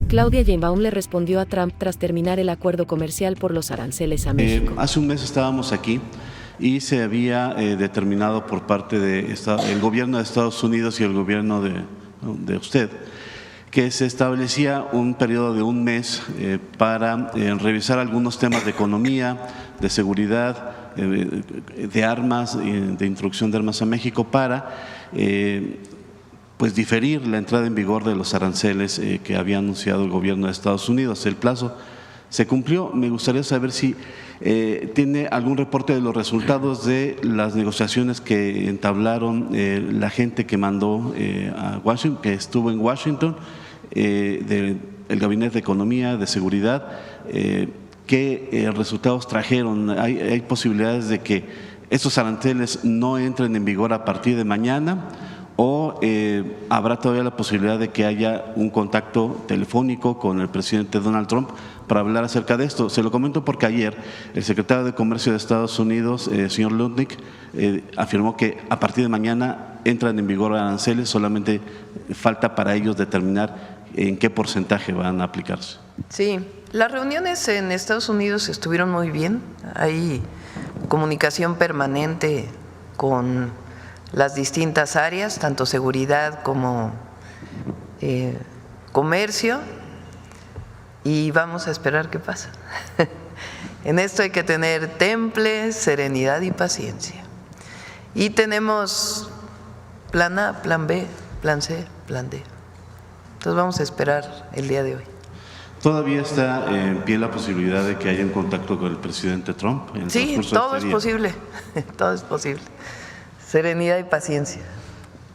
Claudia Sheinbaum le respondió a Trump tras terminar el acuerdo comercial por los aranceles a México. Hace un mes estábamos aquí y se había determinado por parte del gobierno de Estados Unidos y el gobierno de usted que se establecía un periodo de un mes para revisar algunos temas de economía, de seguridad, de armas, de introducción de armas a México para pues diferir la entrada en vigor de los aranceles que había anunciado el gobierno de Estados Unidos. El plazo se cumplió. Me gustaría saber si tiene algún reporte de los resultados de las negociaciones que entablaron la gente que mandó a Washington, que estuvo en Washington, del Gabinete de Economía, de Seguridad, qué resultados trajeron. ¿Hay posibilidades de que estos aranceles no entren en vigor a partir de mañana? ¿O habrá todavía la posibilidad de que haya un contacto telefónico con el presidente Donald Trump para hablar acerca de esto? Se lo comento porque ayer el secretario de Comercio de Estados Unidos, señor Lutnick, afirmó que a partir de mañana entran en vigor aranceles, solamente falta para ellos determinar en qué porcentaje van a aplicarse. Sí, las reuniones en Estados Unidos estuvieron muy bien, hay comunicación permanente con las distintas áreas, tanto seguridad como comercio, y vamos a esperar qué pasa. En esto hay que tener temple, serenidad y paciencia. Y tenemos plan A, plan B, plan C, plan D. Entonces vamos a esperar el día de hoy. ¿Todavía está en pie la posibilidad de que haya un contacto con el presidente Trump? Sí, todo es posible, todo es posible. Serenidad y paciencia,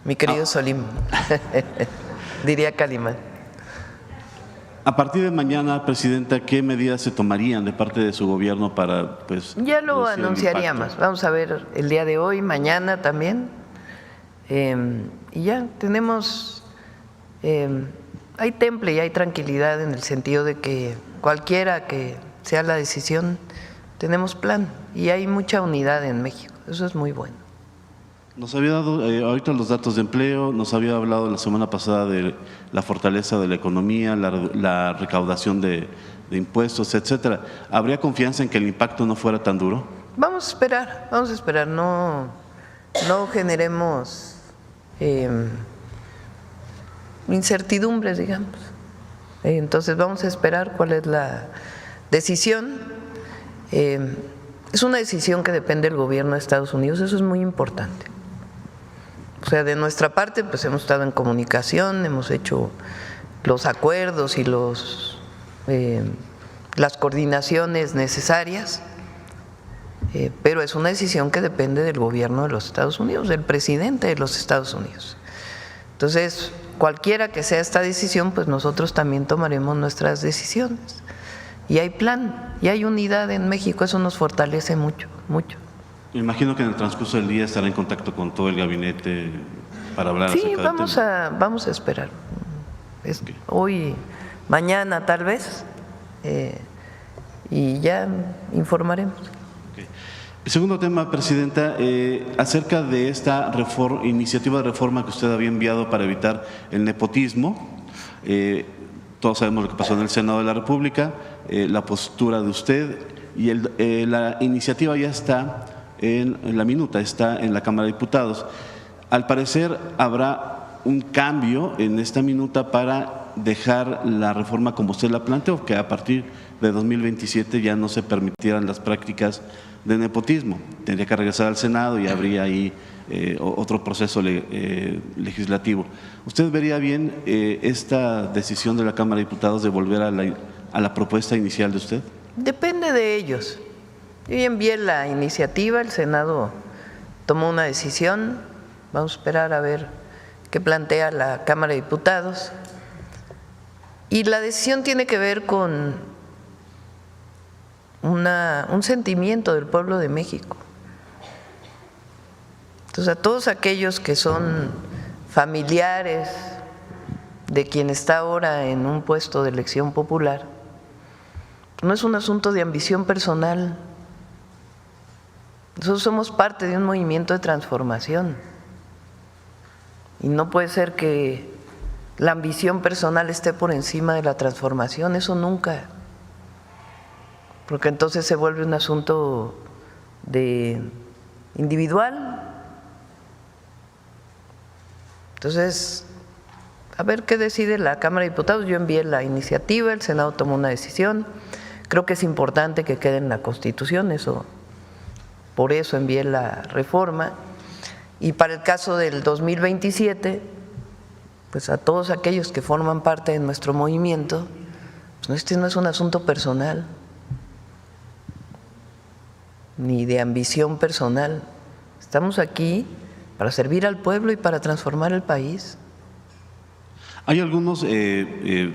mi querido Solim, diría Calimán. A partir de mañana, Presidenta, ¿qué medidas se tomarían de parte de su gobierno para, pues… Ya lo anunciaríamos, vamos a ver el día de hoy, mañana también, y ya tenemos, hay temple y hay tranquilidad en el sentido de que cualquiera que sea la decisión, tenemos plan y hay mucha unidad en México, eso es muy bueno. Nos había dado ahorita los datos de empleo, nos había hablado la semana pasada de la fortaleza de la economía, la recaudación de impuestos, etcétera. ¿Habría confianza en que el impacto no fuera tan duro? Vamos a esperar, no generemos incertidumbres, digamos. Entonces vamos a esperar cuál es la decisión. Es una decisión que depende del gobierno de Estados Unidos, eso es muy importante. O sea, de nuestra parte, pues hemos estado en comunicación, hemos hecho los acuerdos y las coordinaciones necesarias, pero es una decisión que depende del gobierno de los Estados Unidos, del presidente de los Estados Unidos. Entonces, cualquiera que sea esta decisión, pues nosotros también tomaremos nuestras decisiones. Y hay plan, y hay unidad en México, eso nos fortalece mucho, mucho. Me imagino que en el transcurso del día estará en contacto con todo el gabinete para hablar acerca del tema. Sí, vamos a esperar. Okay. Hoy, mañana tal vez, y ya informaremos. Okay. El segundo tema, Presidenta, acerca de esta iniciativa de reforma que usted había enviado para evitar el nepotismo. Todos sabemos lo que pasó en el Senado de la República, la postura de usted y la iniciativa ya está en la minuta, está en la Cámara de Diputados. Al parecer habrá un cambio en esta minuta para dejar la reforma como usted la planteó, que a partir de 2027 ya no se permitieran las prácticas de nepotismo. Tendría que regresar al Senado y habría ahí otro proceso legislativo. ¿Usted vería bien esta decisión de la Cámara de Diputados de volver a la propuesta inicial de usted? Depende de ellos. Yo ya envié la iniciativa, el Senado tomó una decisión, vamos a esperar a ver qué plantea la Cámara de Diputados. Y la decisión tiene que ver con un sentimiento del pueblo de México. Entonces, a todos aquellos que son familiares de quien está ahora en un puesto de elección popular, no es un asunto de ambición personal. Nosotros somos parte de un movimiento de transformación y no puede ser que la ambición personal esté por encima de la transformación, eso nunca, porque entonces se vuelve un asunto de individual. Entonces, a ver qué decide la Cámara de Diputados. Yo envié la iniciativa, el Senado tomó una decisión. Creo que es importante que quede en la Constitución, por eso envié la reforma. Y para el caso del 2027, pues a todos aquellos que forman parte de nuestro movimiento, pues este no es un asunto personal, ni de ambición personal. Estamos aquí para servir al pueblo y para transformar el país. Hay algunos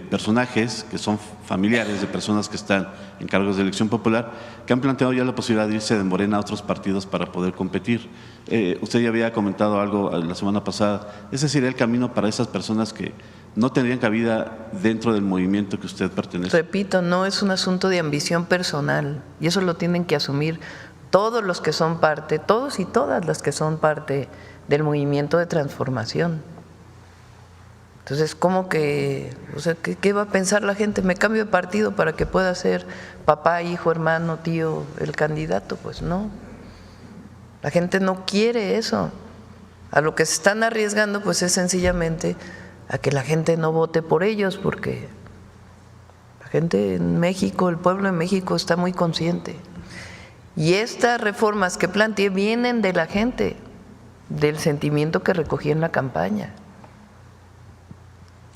personajes que son familiares de personas que están en cargos de elección popular que han planteado ya la posibilidad de irse de Morena a otros partidos para poder competir. Usted ya había comentado algo la semana pasada. ¿Ese sería el camino para esas personas que no tendrían cabida dentro del movimiento que usted pertenece? Repito, no es un asunto de ambición personal y eso lo tienen que asumir todos los que son parte, todos y todas las que son parte del movimiento de transformación. Entonces, ¿cómo que, o sea, qué va a pensar la gente? ¿Me cambio de partido para que pueda ser papá, hijo, hermano, tío, el candidato? Pues no. La gente no quiere eso. A lo que se están arriesgando, pues es sencillamente a que la gente no vote por ellos, porque la gente en México, el pueblo en México está muy consciente. Y estas reformas que planteé vienen de la gente, del sentimiento que recogí en la campaña.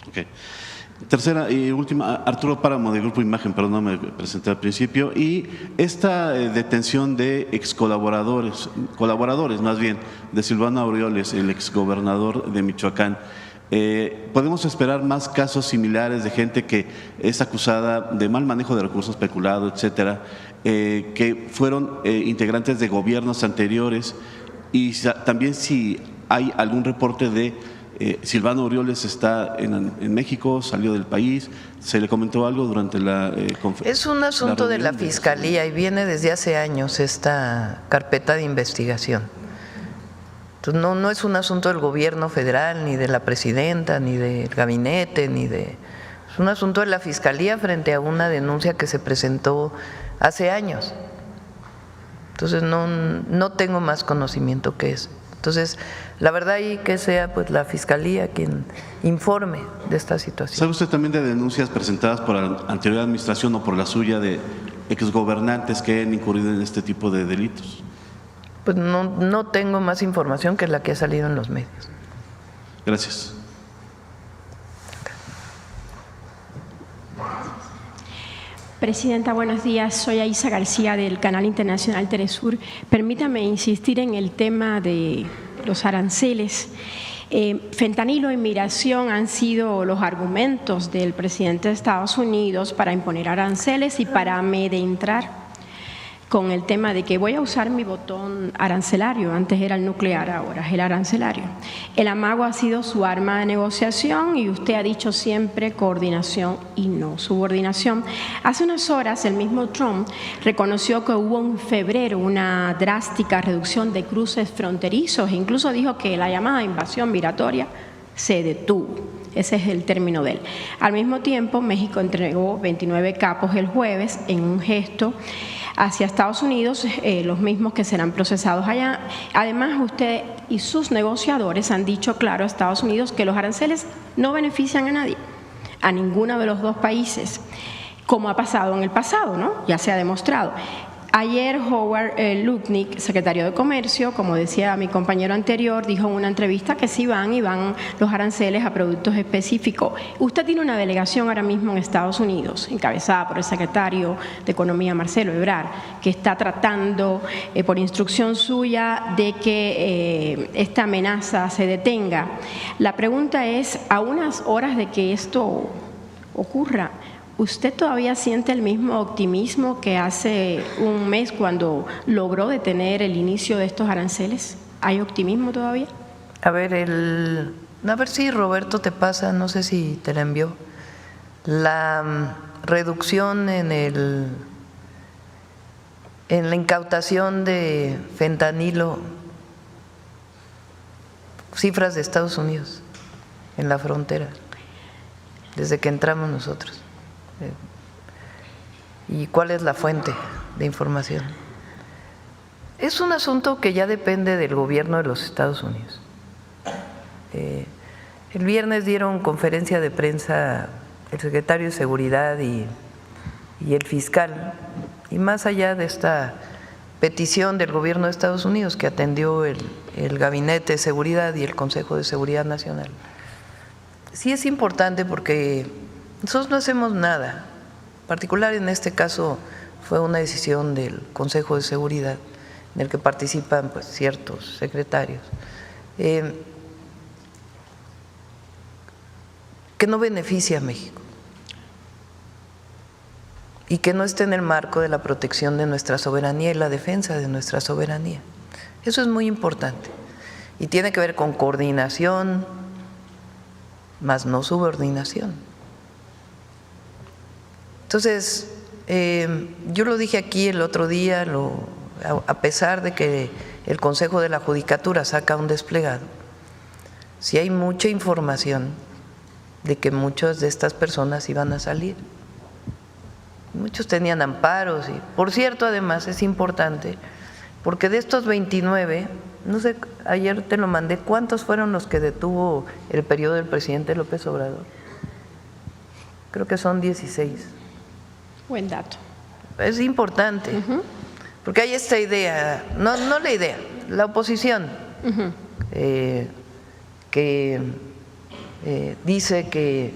Okay. Tercera y última, Arturo Páramo, de Grupo Imagen, perdón, no me presenté al principio, y esta detención de colaboradores más bien, de Silvano Aureoles, el exgobernador de Michoacán. ¿Podemos esperar más casos similares de gente que es acusada de mal manejo de recursos peculados, etcétera, que fueron integrantes de gobiernos anteriores? Y también si hay algún reporte de Silvano Aureoles está en México, salió del país, ¿se le comentó algo durante la conferencia? Es un asunto de la Fiscalía y viene desde hace años esta carpeta de investigación. Entonces, no es un asunto del gobierno federal, ni de la presidenta, ni del gabinete, es un asunto de la Fiscalía frente a una denuncia que se presentó hace años. Entonces no tengo más conocimiento que eso. Entonces, la verdad ahí que sea pues la Fiscalía quien informe de esta situación. ¿Sabe usted también de denuncias presentadas por la anterior administración o por la suya de exgobernantes que han incurrido en este tipo de delitos? Pues no tengo más información que la que ha salido en los medios. Gracias. Presidenta, buenos días. Soy Aisa García del Canal Internacional Telesur. Permítame insistir en el tema de los aranceles. Fentanilo y migración han sido los argumentos del presidente de Estados Unidos para imponer aranceles y para amedrentar con el tema de que voy a usar mi botón arancelario, antes era el nuclear, ahora es el arancelario. El amago ha sido su arma de negociación y usted ha dicho siempre coordinación y no subordinación. Hace unas horas el mismo Trump reconoció que hubo en febrero una drástica reducción de cruces fronterizos e incluso dijo que la llamada invasión migratoria se detuvo. Ese es el término de él. Al mismo tiempo, México entregó 29 capos el jueves en un gesto hacia Estados Unidos, los mismos que serán procesados allá. Además, usted y sus negociadores han dicho claro a Estados Unidos que los aranceles no benefician a nadie, a ninguno de los dos países, como ha pasado en el pasado, ¿no? Ya se ha demostrado. Ayer Howard Lutnick, secretario de Comercio, como decía mi compañero anterior, dijo en una entrevista que sí van los aranceles a productos específicos. Usted tiene una delegación ahora mismo en Estados Unidos, encabezada por el secretario de Economía, Marcelo Ebrard, que está tratando, por instrucción suya, de que esta amenaza se detenga. La pregunta es, a unas horas de que esto ocurra, ¿usted todavía siente el mismo optimismo que hace un mes cuando logró detener el inicio de estos aranceles? ¿Hay optimismo todavía? A ver, si Roberto te pasa, no sé si te la envió, la reducción en la incautación de fentanilo, cifras de Estados Unidos en la frontera. desde que entramos nosotros. ¿Y cuál es la fuente de información? Es un asunto que ya depende del gobierno de los Estados Unidos. El viernes dieron conferencia de prensa el secretario de Seguridad y el fiscal, y más allá de esta petición del gobierno de Estados Unidos que atendió el Gabinete de Seguridad y el Consejo de Seguridad Nacional, sí es importante porque nosotros no hacemos nada. En particular en este caso fue una decisión del Consejo de Seguridad en el que participan pues ciertos secretarios, que no beneficia a México y que no esté en el marco de la protección de nuestra soberanía y la defensa de nuestra soberanía. Eso es muy importante y tiene que ver con coordinación, más no subordinación. Entonces, yo lo dije aquí el otro día, a pesar de que el Consejo de la Judicatura saca un desplegado, sí hay mucha información de que muchas de estas personas iban a salir. Muchos tenían amparos y, por cierto, además es importante, porque de estos 29, no sé, ayer te lo mandé, ¿cuántos fueron los que detuvo el periodo del presidente López Obrador? Creo que son 16. Buen dato. Es importante, porque hay esta idea, no la idea, la oposición, que dice que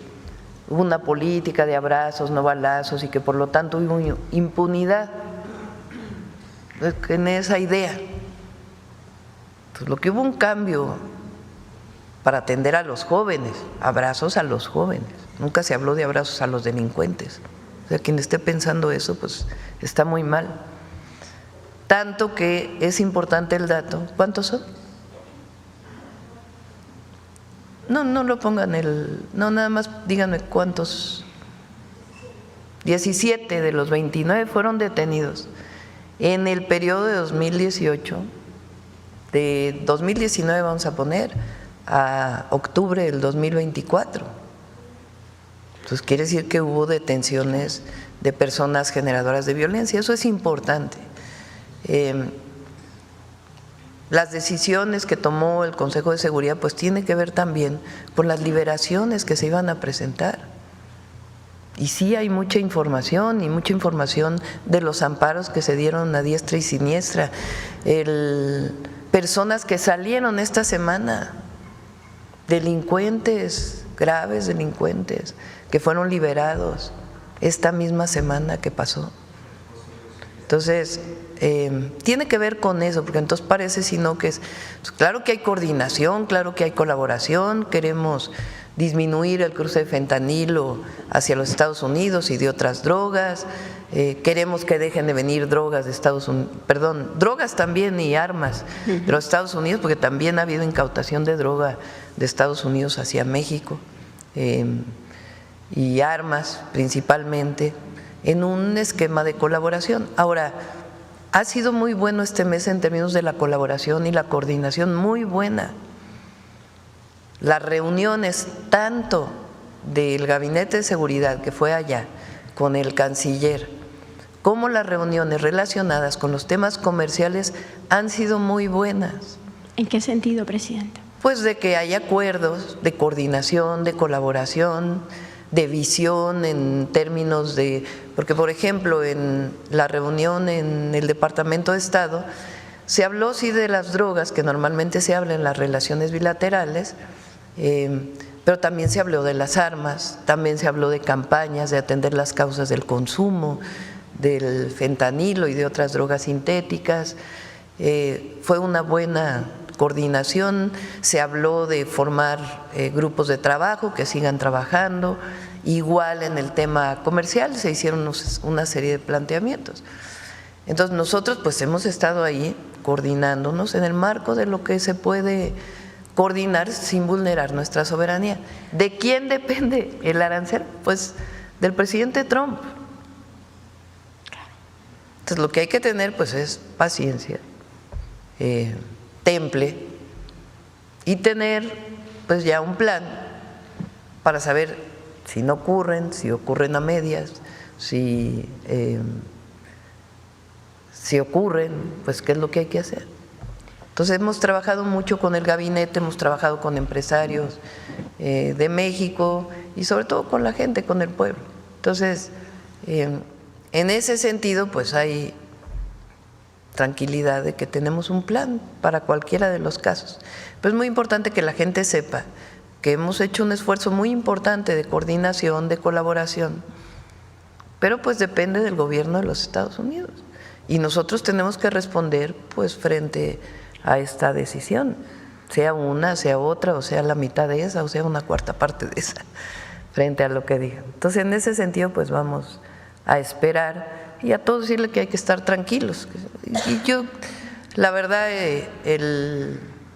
hubo una política de abrazos, no balazos y que por lo tanto hubo impunidad en esa idea. Entonces, lo que hubo un cambio para atender a los jóvenes, abrazos a los jóvenes, nunca se habló de abrazos a los delincuentes. O sea, quien esté pensando eso, pues está muy mal. Tanto que es importante el dato. ¿Cuántos son? No lo pongan no, nada más díganme cuántos. 17 de los 29 fueron detenidos en el periodo de 2018, de 2019 vamos a poner, a octubre del 2024. Entonces quiere decir que hubo detenciones de personas generadoras de violencia, eso es importante. Las decisiones que tomó el Consejo de Seguridad pues tiene que ver también con las liberaciones que se iban a presentar. Y sí hay mucha información y mucha información de los amparos que se dieron a diestra y siniestra. Personas que salieron esta semana, delincuentes, graves delincuentes, que fueron liberados esta misma semana que pasó. Entonces, tiene que ver con eso, porque entonces parece sino que es, pues claro que hay coordinación, claro que hay colaboración, queremos disminuir el cruce de fentanilo hacia los Estados Unidos y de otras drogas, queremos que dejen de venir drogas de Estados Unidos, perdón, drogas también y armas de los Estados Unidos, porque también ha habido incautación de droga de Estados Unidos hacia México, y armas principalmente, en un esquema de colaboración. Ahora, ha sido muy bueno este mes en términos de la colaboración y la coordinación, muy buena. Las reuniones tanto del Gabinete de Seguridad que fue allá con el canciller, como las reuniones relacionadas con los temas comerciales han sido muy buenas. ¿En qué sentido, Presidenta? Pues de que hay acuerdos de coordinación, de colaboración, de visión en términos de… Porque, por ejemplo, en la reunión en el Departamento de Estado se habló sí de las drogas, que normalmente se habla en las relaciones bilaterales, pero también se habló de las armas, también se habló de campañas de atender las causas del consumo, del fentanilo y de otras drogas sintéticas. Fue una buena coordinación, se habló de formar grupos de trabajo que sigan trabajando, igual en el tema comercial se hicieron una serie de planteamientos. Entonces nosotros pues hemos estado ahí coordinándonos en el marco de lo que se puede coordinar sin vulnerar nuestra soberanía. ¿De quién depende el arancel? Pues del presidente Trump. Entonces lo que hay que tener pues es paciencia, temple y tener pues ya un plan para saber si no ocurren, si ocurren a medias, si ocurren, pues qué es lo que hay que hacer. Entonces hemos trabajado mucho con el gabinete, hemos trabajado con empresarios de México y sobre todo con la gente, con el pueblo. Entonces, en ese sentido, pues hay tranquilidad de que tenemos un plan para cualquiera de los casos. Pero es muy importante que la gente sepa que hemos hecho un esfuerzo muy importante de coordinación, de colaboración, pero pues depende del gobierno de los Estados Unidos. Y nosotros tenemos que responder pues frente a esta decisión, sea una, sea otra, o sea la mitad de esa, o sea una cuarta parte de esa, frente a lo que digan. Entonces, en ese sentido, pues vamos a esperar y a todos decirle que hay que estar tranquilos. Y yo, la verdad,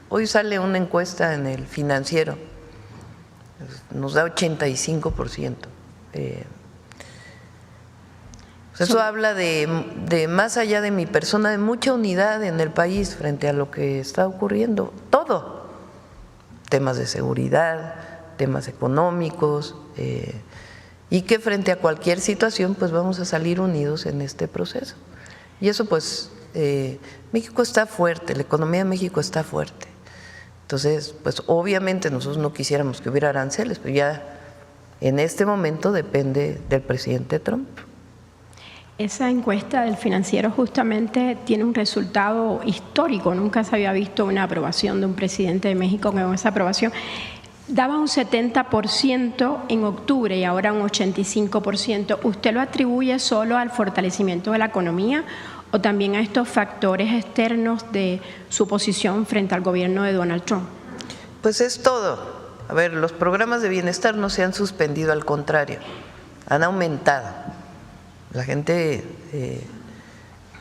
hoy sale una encuesta en el Financiero, nos da 85%. Eso habla de más allá de mi persona, de mucha unidad en el país frente a lo que está ocurriendo, todo, temas de seguridad, temas económicos, y que frente a cualquier situación pues vamos a salir unidos en este proceso. Y eso pues, México está fuerte, la economía de México está fuerte. Entonces, pues obviamente nosotros no quisiéramos que hubiera aranceles, pero ya en este momento depende del presidente Trump. Esa encuesta del Financiero justamente tiene un resultado histórico. Nunca se había visto una aprobación de un presidente de México con esa aprobación. Daba un 70% en octubre y ahora un 85%. ¿Usted lo atribuye solo al fortalecimiento de la economía o también a estos factores externos de su posición frente al gobierno de Donald Trump? Pues es todo. A ver, los programas de bienestar no se han suspendido, al contrario, han aumentado. La gente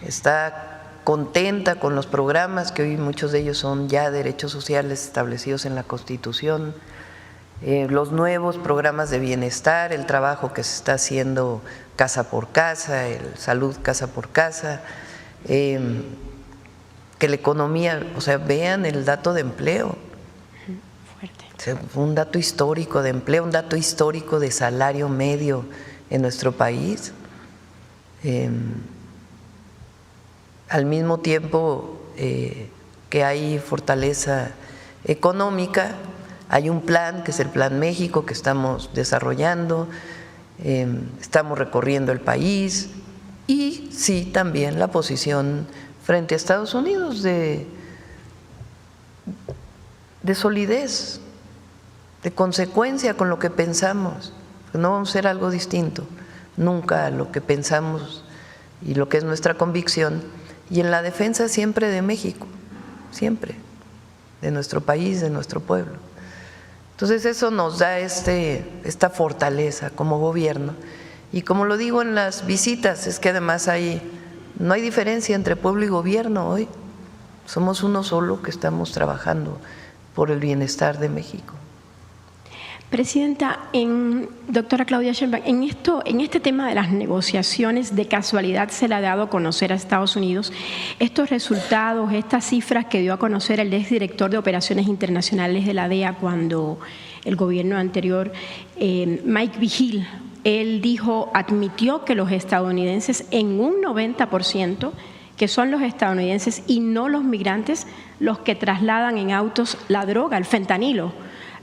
está contenta con los programas, que hoy muchos de ellos son ya derechos sociales establecidos en la Constitución, los nuevos programas de bienestar, el trabajo que se está haciendo casa por casa, el salud casa por casa, que la economía, o sea, vean el dato de empleo. Fuerte. Un dato histórico de empleo, un dato histórico de salario medio en nuestro país. Al mismo tiempo que hay fortaleza económica, hay un plan que es el Plan México que estamos desarrollando, estamos recorriendo el país y sí también la posición frente a Estados Unidos de solidez, de consecuencia con lo que pensamos. No vamos a hacer algo distinto nunca a lo que pensamos y lo que es nuestra convicción, y en la defensa siempre de México, siempre, de nuestro país, de nuestro pueblo. Entonces eso nos da esta fortaleza como gobierno, y como lo digo en las visitas, es que además no hay diferencia entre pueblo y gobierno hoy, somos uno solo que estamos trabajando por el bienestar de México. Presidenta, doctora Claudia Sheinbaum, en este tema de las negociaciones, de casualidad se le ha dado a conocer a Estados Unidos estos resultados, estas cifras que dio a conocer el exdirector de Operaciones Internacionales de la DEA cuando el gobierno anterior, Mike Vigil, él admitió que los estadounidenses en un 90%, que son los estadounidenses y no los migrantes los que trasladan en autos la droga, el fentanilo,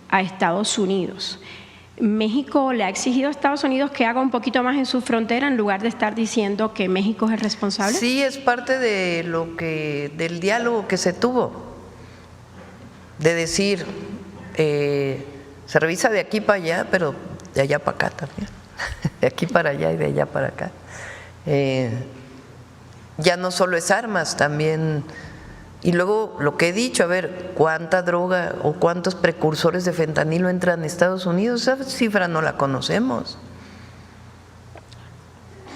a Estados Unidos. México le ha exigido a Estados Unidos que haga un poquito más en su frontera en lugar de estar diciendo que México es el responsable. Sí, es parte de del diálogo que se tuvo, de decir, se revisa de aquí para allá, pero de allá para acá también, de aquí para allá y de allá para acá. Ya no solo es armas, también. Y luego lo que he dicho, a ver, ¿cuánta droga o cuántos precursores de fentanilo entran a Estados Unidos? Esa cifra no la conocemos.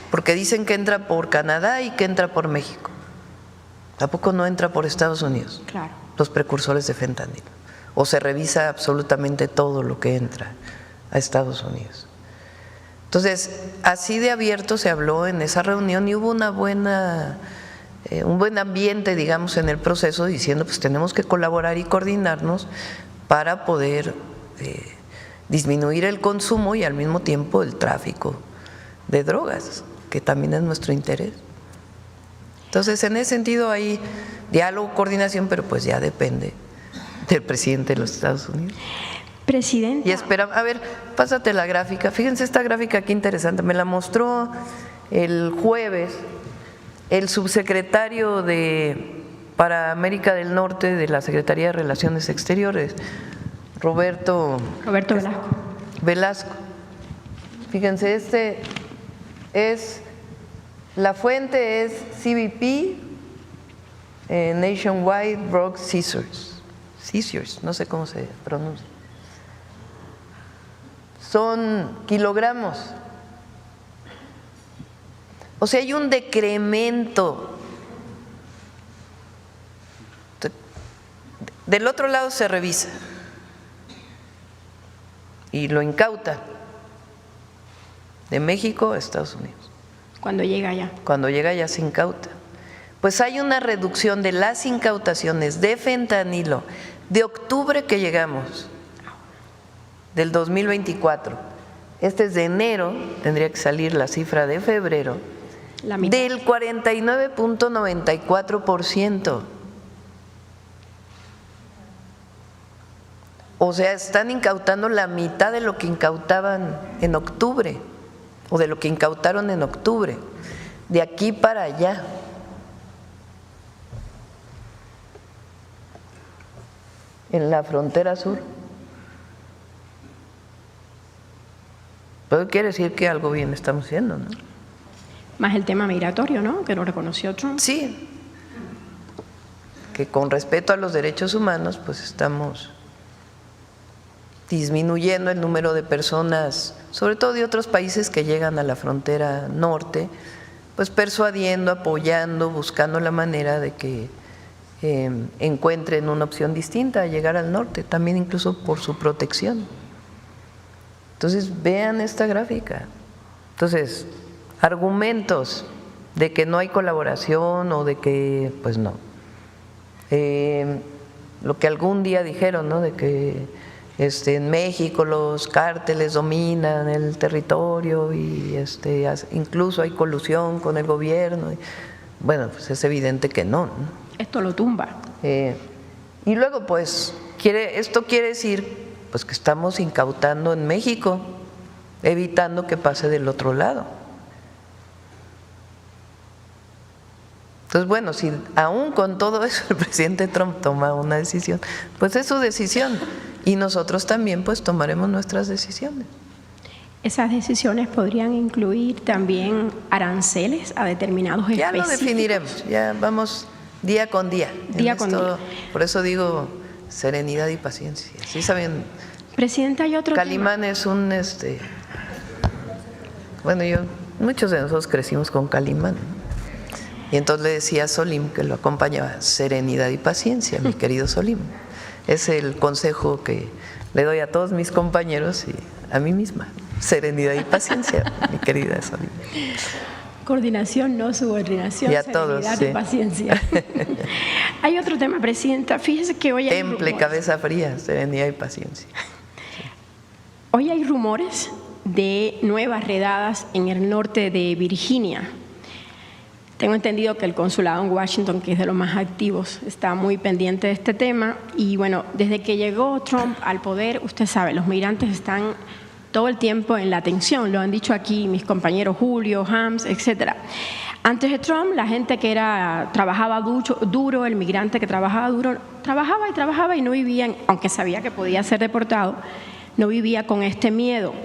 Porque dicen que entra por Canadá y que entra por México. Tampoco no entra por Estados Unidos, claro, los precursores de fentanilo. O se revisa absolutamente todo lo que entra a Estados Unidos. Entonces, así de abierto se habló en esa reunión y hubo un buen ambiente, digamos, en el proceso, diciendo pues tenemos que colaborar y coordinarnos para poder disminuir el consumo y al mismo tiempo el tráfico de drogas, que también es nuestro interés. Entonces, en ese sentido hay diálogo, coordinación, pero pues ya depende del presidente de los Estados Unidos. Presidenta. Y espera, a ver, pásate la gráfica. Fíjense esta gráfica qué interesante. Me la mostró el jueves el subsecretario para América del Norte de la Secretaría de Relaciones Exteriores, Roberto Velasco. Fíjense, la fuente es CBP, Nationwide Drug Seizures, no sé cómo se pronuncia. Son kilogramos. O sea, hay un decremento. Del otro lado se revisa y lo incauta de México a Estados Unidos. Cuando llega allá. Cuando llega allá se incauta. Pues hay una reducción de las incautaciones de fentanilo de octubre que llegamos, del 2024. Este es de enero, tendría que salir la cifra de febrero, del 49.94%. O sea, están incautando la mitad de lo que incautaban en octubre, o de lo que incautaron en octubre, de aquí para allá. En la frontera sur. Pero quiere decir que algo bien estamos haciendo, ¿no? Más el tema migratorio, ¿no? Que lo reconoció Trump. Sí, que con respeto a los derechos humanos, pues estamos disminuyendo el número de personas, sobre todo de otros países que llegan a la frontera norte, pues persuadiendo, apoyando, buscando la manera de que encuentren una opción distinta a llegar al norte, también incluso por su protección. Entonces, vean esta gráfica. Entonces, argumentos de que no hay colaboración o de que, pues no. Lo que algún día dijeron, ¿no? De que en México los cárteles dominan el territorio y incluso hay colusión con el gobierno. Bueno, pues es evidente que no, ¿no? Esto lo tumba. Y luego, pues, esto quiere decir pues que estamos incautando en México, evitando que pase del otro lado. Entonces, bueno, si aún con todo eso el presidente Trump toma una decisión, pues es su decisión y nosotros también pues tomaremos nuestras decisiones. Esas decisiones podrían incluir también aranceles a determinados ya específicos. Ya lo definiremos, ya vamos día con día. Día con día. Por eso digo serenidad y paciencia. ¿Sí saben? Presidenta, hay otro Calimán tema. Es un bueno, muchos de nosotros crecimos con Calimán, ¿no? Y entonces le decía a Solim, que lo acompañaba, serenidad y paciencia, mi querido Solim. Es el consejo que le doy a todos mis compañeros y a mí misma. Serenidad y paciencia, mi querida Solim. Coordinación, no subordinación, y a serenidad todos, y sí. paciencia. Hay otro tema, Presidenta. Fíjese que hoy hay Temple, cabeza fría, serenidad y paciencia. Hoy hay rumores de nuevas redadas en el norte de Virginia. Tengo entendido que el consulado en Washington, que es de los más activos, está muy pendiente de este tema. Y bueno, desde que llegó Trump al poder, usted sabe, los migrantes están todo el tiempo en la atención. Lo han dicho aquí mis compañeros Julio, Hams, etcétera. Antes de Trump, la gente que trabajaba duro, el migrante que trabajaba duro, trabajaba y no vivían, aunque sabía que podía ser deportado, no vivía con este miedo.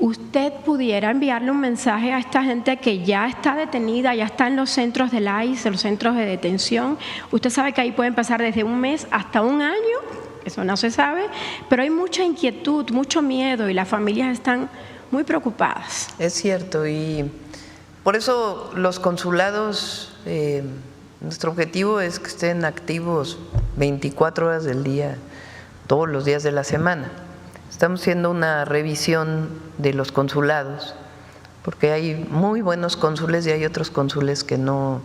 ¿Usted pudiera enviarle un mensaje a esta gente que ya está detenida, ya está en los centros del ICE, los centros de detención? Usted sabe que ahí pueden pasar desde un mes hasta un año, eso no se sabe, pero hay mucha inquietud, mucho miedo y las familias están muy preocupadas. Es cierto, y por eso los consulados, nuestro objetivo es que estén activos 24 horas del día, todos los días de la semana. Estamos haciendo una revisión de los consulados, porque hay muy buenos cónsules y hay otros cónsules que no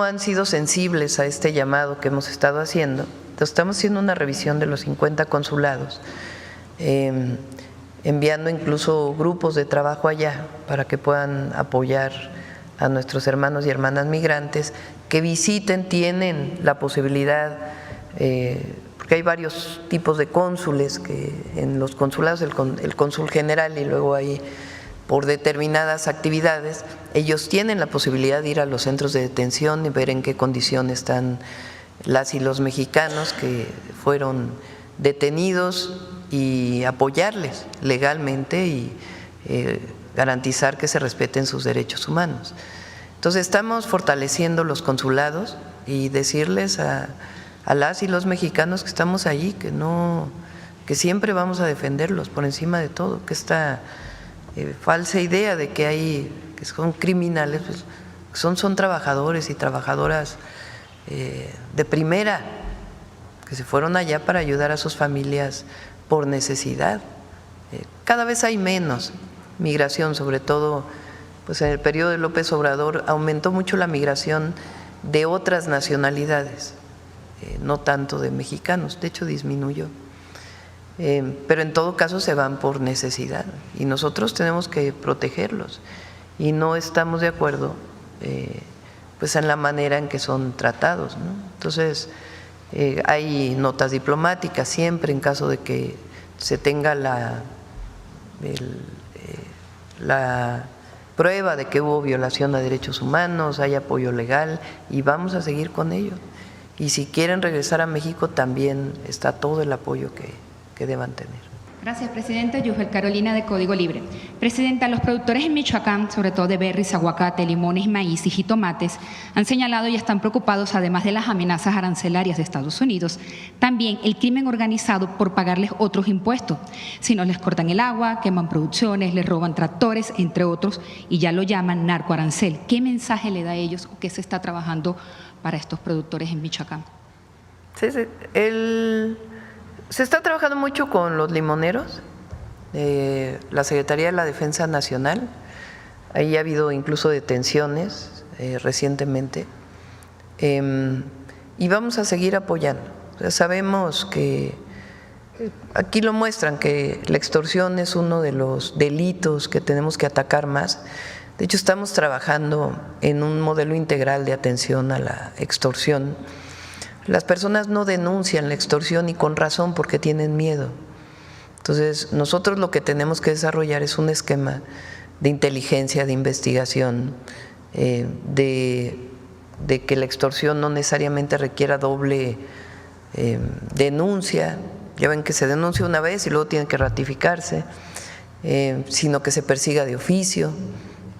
han sido sensibles a este llamado que hemos estado haciendo. Entonces estamos haciendo una revisión de los 50 consulados enviando incluso grupos de trabajo allá para que puedan apoyar a nuestros hermanos y hermanas migrantes que visiten, tienen la posibilidad, porque hay varios tipos de cónsules, que en los consulados el cónsul general y luego hay por determinadas actividades, ellos tienen la posibilidad de ir a los centros de detención y ver en qué condición están las y los mexicanos que fueron detenidos y apoyarles legalmente y garantizar que se respeten sus derechos humanos. Entonces estamos fortaleciendo los consulados y decirles a las y los mexicanos que estamos allí que siempre vamos a defenderlos por encima de todo, que esta falsa idea de que son criminales, pues, son trabajadores y trabajadoras de primera, que se fueron allá para ayudar a sus familias por necesidad. Cada vez hay menos migración, sobre todo pues en el periodo de López Obrador aumentó mucho la migración de otras nacionalidades, no tanto de mexicanos, de hecho disminuyó. Pero en todo caso se van por necesidad y nosotros tenemos que protegerlos y no estamos de acuerdo pues en la manera en que son tratados, ¿no? Entonces hay notas diplomáticas siempre en caso de que se tenga la prueba de que hubo violación a derechos humanos, hay apoyo legal y vamos a seguir con ello. Y si quieren regresar a México también está todo el apoyo que deban tener. Gracias, Presidenta. Yusbel Carolina, de Código Libre. Presidenta, los productores en Michoacán, sobre todo de berries, aguacate, limones, maíz y jitomates, han señalado y están preocupados, además de las amenazas arancelarias de Estados Unidos, también el crimen organizado por pagarles otros impuestos. Si no les cortan el agua, queman producciones, les roban tractores, entre otros, y ya lo llaman narcoarancel. ¿Qué mensaje le da a ellos o qué se está trabajando para estos productores en Michoacán? Sí, se está trabajando mucho con los limoneros, la Secretaría de la Defensa Nacional, ahí ha habido incluso detenciones recientemente, y vamos a seguir apoyando. O sea, sabemos que aquí lo muestran, que la extorsión es uno de los delitos que tenemos que atacar más. De hecho, estamos trabajando en un modelo integral de atención a la extorsión. Las personas no denuncian la extorsión y con razón porque tienen miedo. Entonces, nosotros lo que tenemos que desarrollar es un esquema de inteligencia, de investigación, de que la extorsión no necesariamente requiera doble denuncia. Ya ven que se denuncia una vez y luego tiene que ratificarse, sino que se persiga de oficio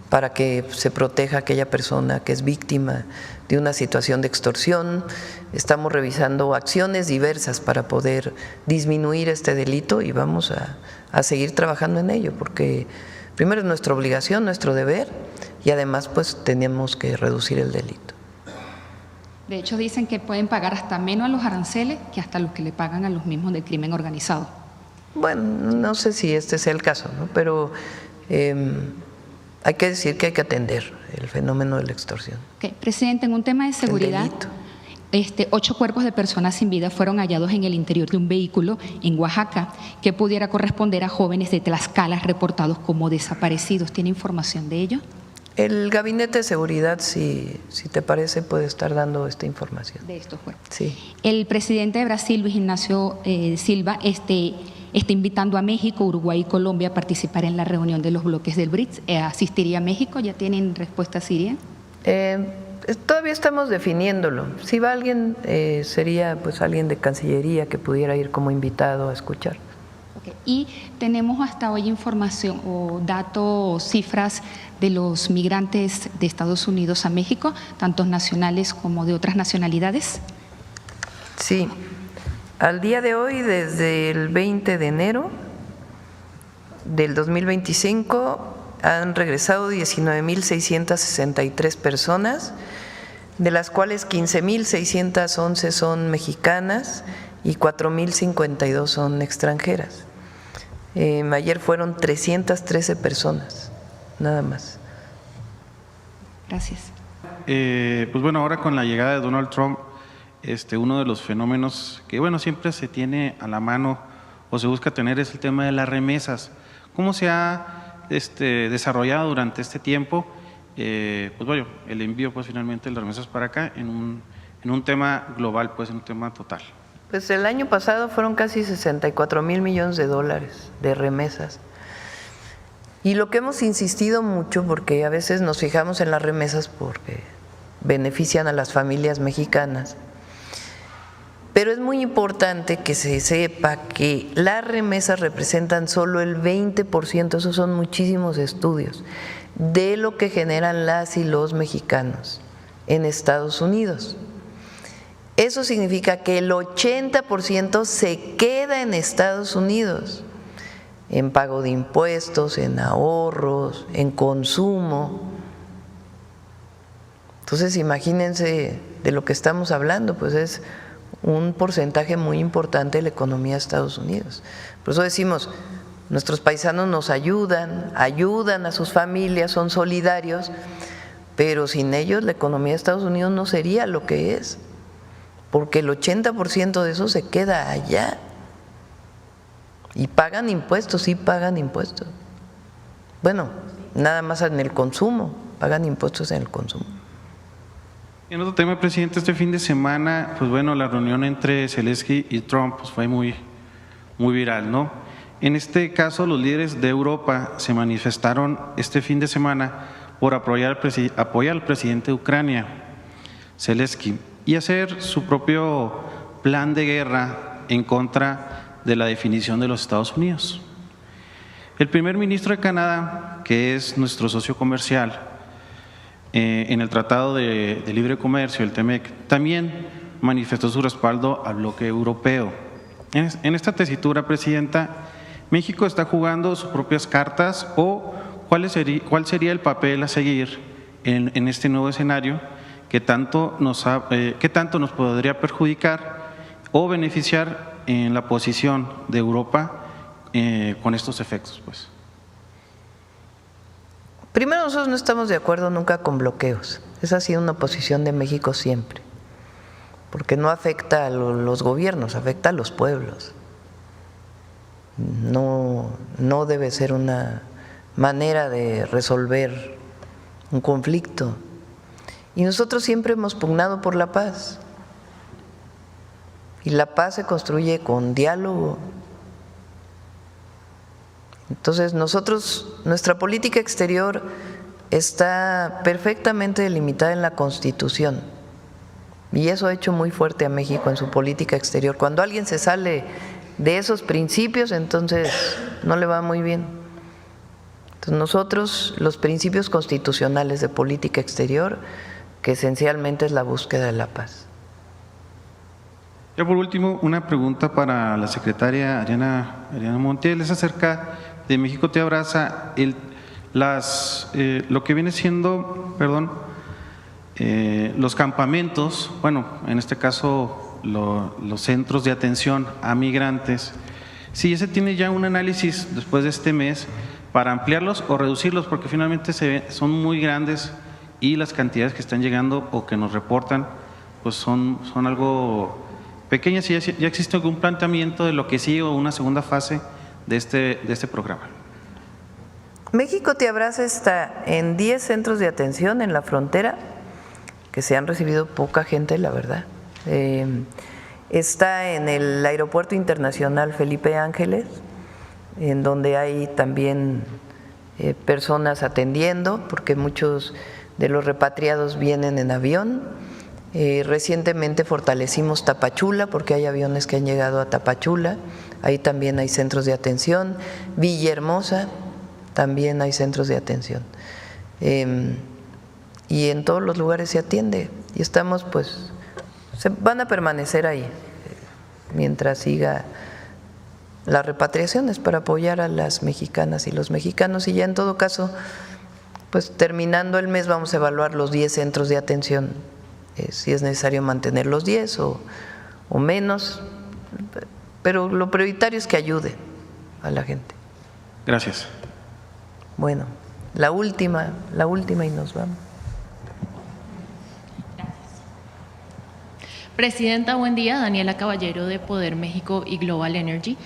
para que se proteja a aquella persona que es víctima de una situación de extorsión. Estamos revisando acciones diversas para poder disminuir este delito y vamos a seguir trabajando en ello, porque primero es nuestra obligación, nuestro deber, y además pues tenemos que reducir el delito. De hecho, dicen que pueden pagar hasta menos a los aranceles que hasta los que le pagan a los mismos del crimen organizado. Bueno, no sé si este sea el caso, ¿no? Pero hay que decir que hay que atender el fenómeno de la extorsión. Okay. Presidente, en un tema de seguridad, 8 cuerpos de personas sin vida fueron hallados en el interior de un vehículo en Oaxaca que pudiera corresponder a jóvenes de Tlaxcala reportados como desaparecidos. ¿Tiene información de ello? El Gabinete de Seguridad, si te parece, puede estar dando esta información. De estos cuerpos. Sí. El presidente de Brasil, Luis Ignacio Silva, está invitando a México, Uruguay y Colombia a participar en la reunión de los bloques del BRICS. ¿Asistiría a México? ¿Ya tienen respuesta siria? Todavía estamos definiéndolo. Si va alguien, sería pues alguien de Cancillería que pudiera ir como invitado a escuchar. Okay. Y tenemos hasta hoy información o datos, cifras de los migrantes de Estados Unidos a México, tanto nacionales como de otras nacionalidades. Sí. Al día de hoy, desde el 20 de enero del 2025, han regresado 19.663 personas, de las cuales 15.611 son mexicanas y 4.052 son extranjeras. Ayer fueron 313 personas, nada más. Gracias. Pues bueno, ahora con la llegada de Donald Trump, uno de los fenómenos que bueno siempre se tiene a la mano o se busca tener es el tema de las remesas. ¿Cómo se ha desarrollado durante este tiempo pues bueno, el envío pues finalmente de las remesas para acá en un tema global, pues en un tema total? Pues el año pasado fueron casi 64,000 millones de dólares de remesas. Y lo que hemos insistido mucho, porque a veces nos fijamos en las remesas porque benefician a las familias mexicanas, pero es muy importante que se sepa que las remesas representan solo el 20%, esos son muchísimos estudios, de lo que generan las y los mexicanos en Estados Unidos. Eso significa que el 80% se queda en Estados Unidos, en pago de impuestos, en ahorros, en consumo. Entonces, imagínense de lo que estamos hablando, pues es un porcentaje muy importante de la economía de Estados Unidos. Por eso decimos, nuestros paisanos nos ayudan a sus familias, son solidarios, pero sin ellos la economía de Estados Unidos no sería lo que es, porque el 80% de eso se queda allá. Y pagan impuestos, sí pagan impuestos. Bueno, nada más en el consumo, pagan impuestos en el consumo. En otro tema, presidente, este fin de semana, pues bueno, la reunión entre Zelensky y Trump pues fue muy viral, ¿no? En este caso, los líderes de Europa se manifestaron este fin de semana por apoyar al presidente de Ucrania, Zelensky, y hacer su propio plan de guerra en contra de la definición de los Estados Unidos. El primer ministro de Canadá, que es nuestro socio comercial en el Tratado de Libre Comercio, el TEMEC, también manifestó su respaldo al bloque europeo. En esta tesitura, presidenta, ¿México está jugando sus propias cartas o cuál sería el papel a seguir en este nuevo escenario que tanto nos podría perjudicar o beneficiar en la posición de Europa con estos efectos, pues? Primero, nosotros no estamos de acuerdo nunca con bloqueos. Esa ha sido una posición de México siempre, porque no afecta a los gobiernos, afecta a los pueblos. No debe ser una manera de resolver un conflicto. Y nosotros siempre hemos pugnado por la paz. Y la paz se construye con diálogo. Entonces nuestra política exterior está perfectamente delimitada en la Constitución. Y eso ha hecho muy fuerte a México en su política exterior. Cuando alguien se sale de esos principios, entonces no le va muy bien. Entonces nosotros, los principios constitucionales de política exterior, que esencialmente es la búsqueda de la paz. Ya por último, una pregunta para la secretaria Ariana Montiel, es acerca de México Te Abraza, lo que viene siendo, los campamentos, bueno, en este caso los centros de atención a migrantes. Si ese tiene ya un análisis después de este mes para ampliarlos o reducirlos, porque finalmente son muy grandes y las cantidades que están llegando o que nos reportan pues son algo pequeñas, y ya existe algún planteamiento de lo que sigue o una segunda fase de este programa. México Te Abraza está en 10 centros de atención en la frontera, que se han recibido poca gente, la verdad. Está en el Aeropuerto Internacional Felipe Ángeles, en donde hay también personas atendiendo, porque muchos de los repatriados vienen en avión. Recientemente fortalecimos Tapachula, porque hay aviones que han llegado a Tapachula, ahí también hay centros de atención. Villahermosa, también hay centros de atención. Y en todos los lugares se atiende, y estamos van a permanecer ahí mientras siga las repatriaciones para apoyar a las mexicanas y los mexicanos, y ya en todo caso, pues terminando el mes vamos a evaluar los 10 centros de atención, si es necesario mantener los 10 o menos, pero lo prioritario es que ayude a la gente. Gracias. Bueno, la última y nos vamos. Presidenta, buen día. Daniela Caballero, de Poder México y Global Energy.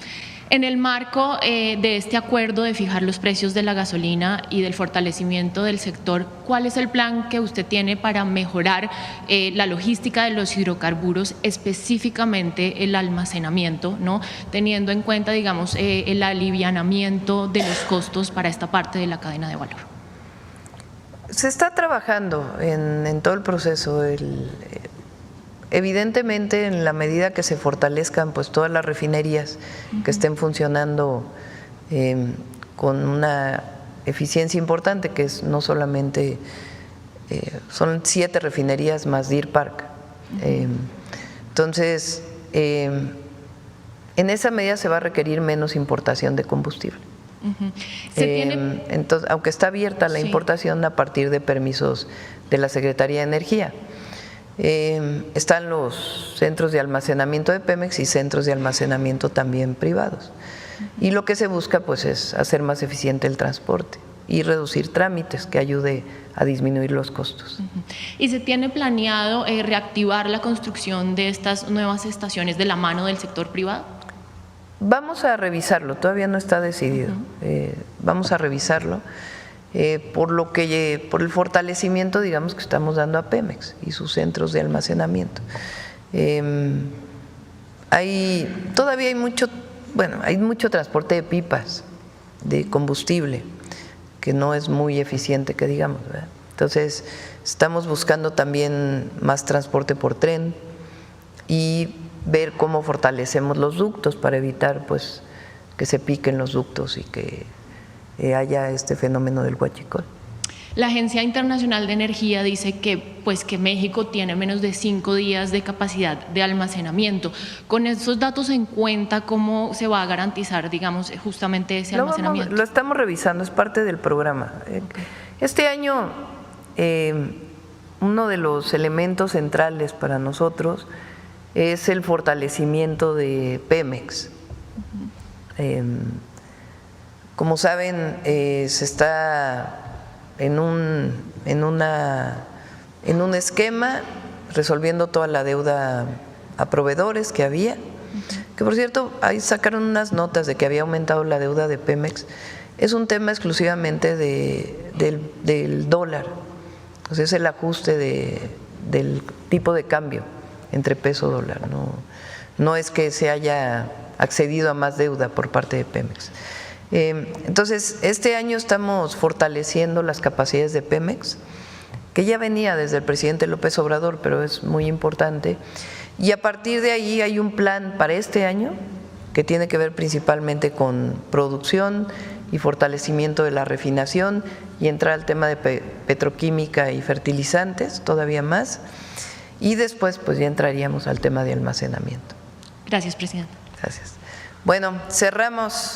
En el marco de este acuerdo de fijar los precios de la gasolina y del fortalecimiento del sector, ¿cuál es el plan que usted tiene para mejorar la logística de los hidrocarburos, específicamente el almacenamiento, ¿no? Teniendo en cuenta, digamos, el alivianamiento de los costos para esta parte de la cadena de valor? Se está trabajando en todo el proceso. Evidentemente, en la medida que se fortalezcan pues todas las refinerías que estén funcionando con una eficiencia importante, que es no solamente, son 7 refinerías más Deer Park. Entonces, en esa medida se va a requerir menos importación de combustible. Entonces, aunque está abierta la importación a partir de permisos de la Secretaría de Energía. Están los centros de almacenamiento de Pemex y centros de almacenamiento también privados. Y lo que se busca pues es hacer más eficiente el transporte y reducir trámites que ayude a disminuir los costos. ¿Y se tiene planeado reactivar la construcción de estas nuevas estaciones de la mano del sector privado? Vamos a revisarlo, todavía no está decidido. Vamos a revisarlo. Por el fortalecimiento, digamos, que estamos dando a Pemex y sus centros de almacenamiento. Todavía hay mucho transporte de pipas de combustible que no es muy eficiente, que digamos, ¿verdad? Entonces estamos buscando también más transporte por tren y ver cómo fortalecemos los ductos para evitar pues que se piquen los ductos y que haya este fenómeno del huachicol. La Agencia Internacional de Energía dice que México tiene menos de 5 días de capacidad de almacenamiento. Con esos datos en cuenta, ¿cómo se va a garantizar, digamos, justamente ese almacenamiento? Lo estamos revisando, es parte del programa. Este año, uno de los elementos centrales para nosotros es el fortalecimiento de Pemex. Como saben, se está en un esquema resolviendo toda la deuda a proveedores que había, que por cierto, ahí sacaron unas notas de que había aumentado la deuda de Pemex. Es un tema exclusivamente del dólar, o sea, es el ajuste del tipo de cambio entre peso-dólar, no es que se haya accedido a más deuda por parte de Pemex. Entonces, este año estamos fortaleciendo las capacidades de Pemex, que ya venía desde el presidente López Obrador, pero es muy importante. Y a partir de ahí hay un plan para este año que tiene que ver principalmente con producción y fortalecimiento de la refinación y entrar al tema de petroquímica y fertilizantes, todavía más. Y después pues ya entraríamos al tema de almacenamiento. Gracias, presidenta. Gracias. Bueno, cerramos.